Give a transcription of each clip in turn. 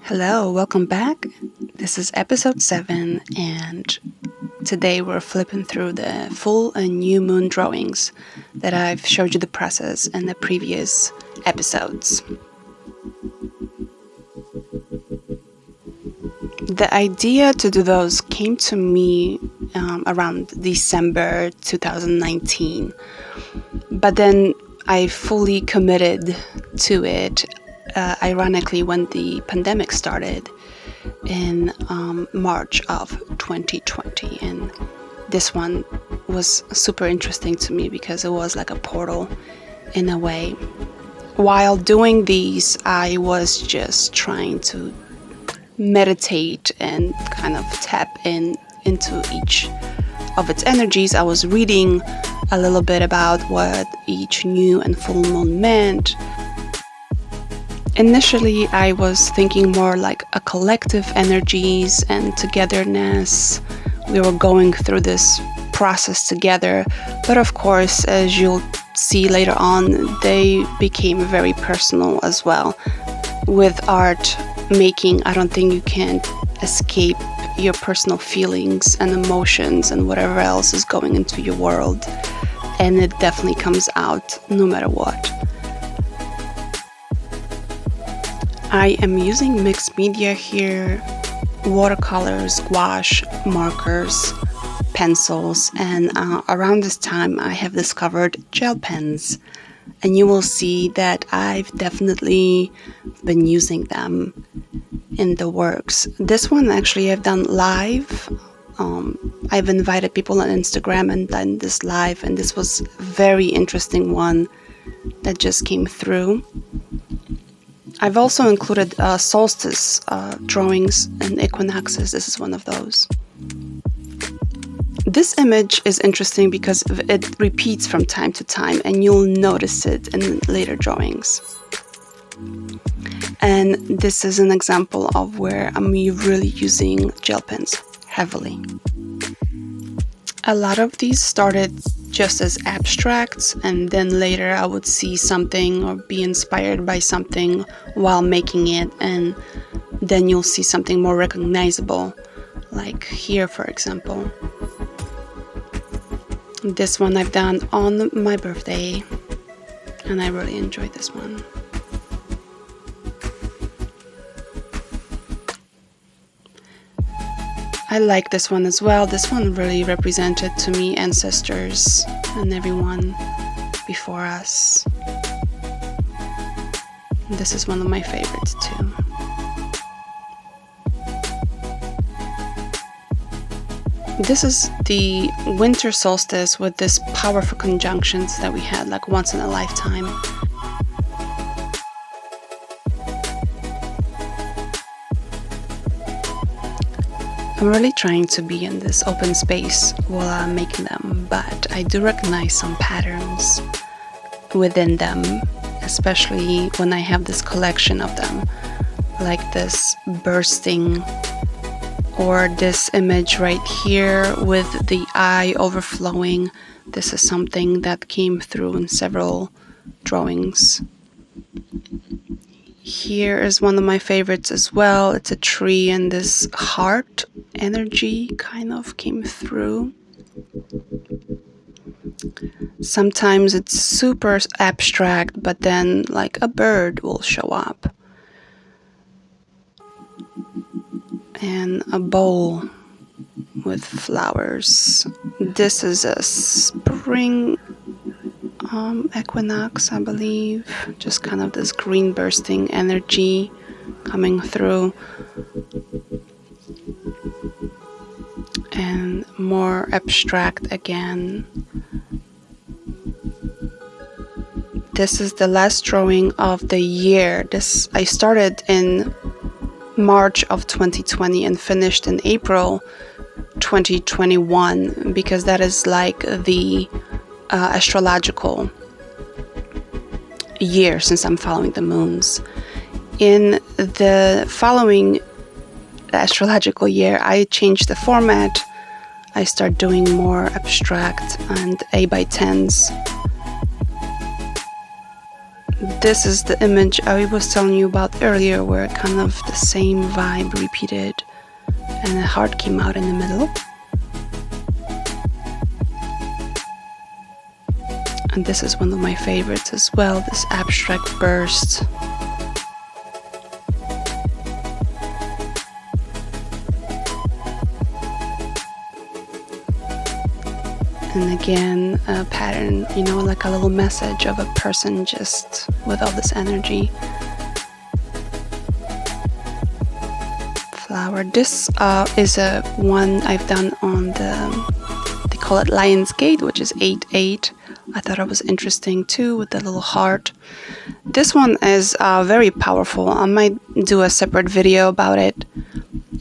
Hello, welcome back. This is episode 7, and today we're flipping through the full and new moon drawings that I've showed you the process in the previous episodes. The idea to do those came to me around December 2019, but then I fully committed to it ironically when the pandemic started in March of 2020, and this one was super interesting to me because it was like a portal in a way. While doing these, I was just trying to meditate and kind of tap into each of its energies. I was reading a little bit about what each new and full moon meant. Initially, I was thinking more like a collective energies and togetherness. We were going through this process together, but of course, as you'll see later on, they became very personal as well. With art making, I don't think you can escape your personal feelings and emotions and whatever else is going into your world, and it definitely comes out no matter what. I am using mixed media here: watercolors, gouache, markers, pencils, and around this time I have discovered gel pens, and you will see that I've definitely been using them in the works. This one actually I've done live. I've invited people on Instagram and done this live, and this was a very interesting one that just came through. I've also included solstice drawings and equinoxes. This is one of those. This image is interesting because it repeats from time to time, and you'll notice it in later drawings. And this is an example of where I'm really using gel pens heavily. A lot of these started just as abstracts, and then later I would see something or be inspired by something while making it, and then you'll see something more recognizable, like here, for example. This one I've done on my birthday, and I really enjoyed this one. I like this one as well. This one really represented to me ancestors and everyone before us. This is one of my favorites too. This is the Winter Solstice with this powerful conjunctions that we had like once in a lifetime. I'm really trying to be in this open space while I'm making them, but I do recognize some patterns within them, especially when I have this collection of them, like this bursting, or this image right here with the eye overflowing. This is something that came through in several drawings. Here is one of my favorites as well. It's a tree, and this heart energy kind of came through. Sometimes it's super abstract, but then like a bird will show up. And a bowl with flowers. This is a spring equinox, I believe. Just kind of this green bursting energy coming through. And more abstract again. This is the last drawing of the year. This I started in March of 2020 and finished in April 2021, because that is like the astrological year since I'm following the moons. In the following astrological year, I changed the format. I start doing more abstract and 8x10s. This is the image I was telling you about earlier, where kind of the same vibe repeated and a heart came out in the middle. And this is one of my favorites as well, this abstract burst. And again, a pattern, like a little message of a person just with all this energy. Flower. This is a one I've done on they call it Lion's Gate, which is 8/8. I thought it was interesting too, with the little heart. This one is very powerful. I might do a separate video about it.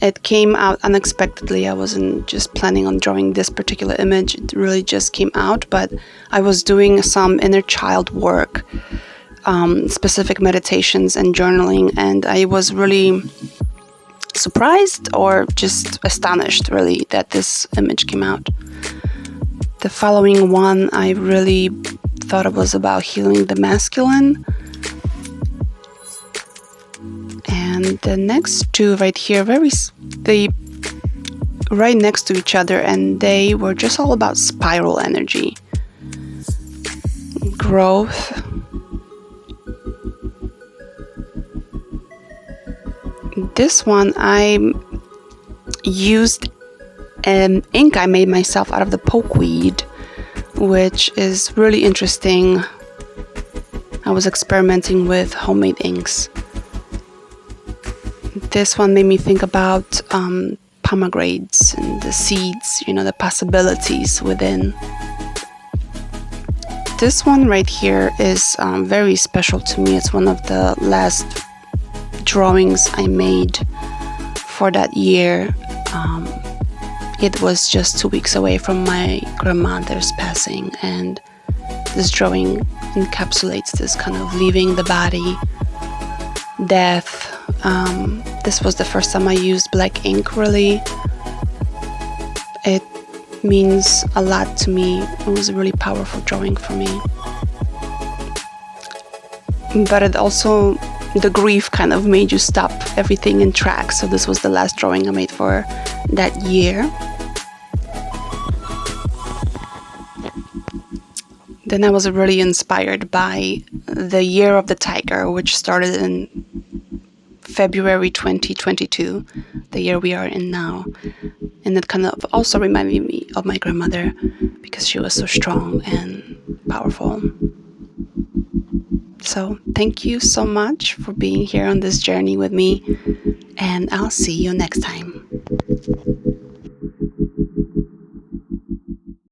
It came out unexpectedly. I wasn't just planning on drawing this particular image. It really just came out, but I was doing some inner child work, specific meditations and journaling, and I was really surprised or just astonished, really, that this image came out. The following one, I really thought it was about healing the masculine. And the next two right here, they right next to each other, and they were just all about spiral energy, growth. This one I used ink I made myself out of the pokeweed, which is really interesting. I was experimenting with homemade inks. This one made me think about pomegranates and the seeds, the possibilities within. This one right here is very special to me. It's one of the last drawings I made for that year. It was just 2 weeks away from my grandmother's passing, and this drawing encapsulates this kind of leaving the body, death. This was the first time I used black ink, really. It means a lot to me. It was a really powerful drawing for me. But it also, the grief kind of made you stop everything in track. So this was the last drawing I made for that year. Then I was really inspired by the Year of the Tiger, which started in February 2022, the year we are in now. And it kind of also reminded me of my grandmother, because she was so strong and powerful. So thank you so much for being here on this journey with me, and I'll see you next time.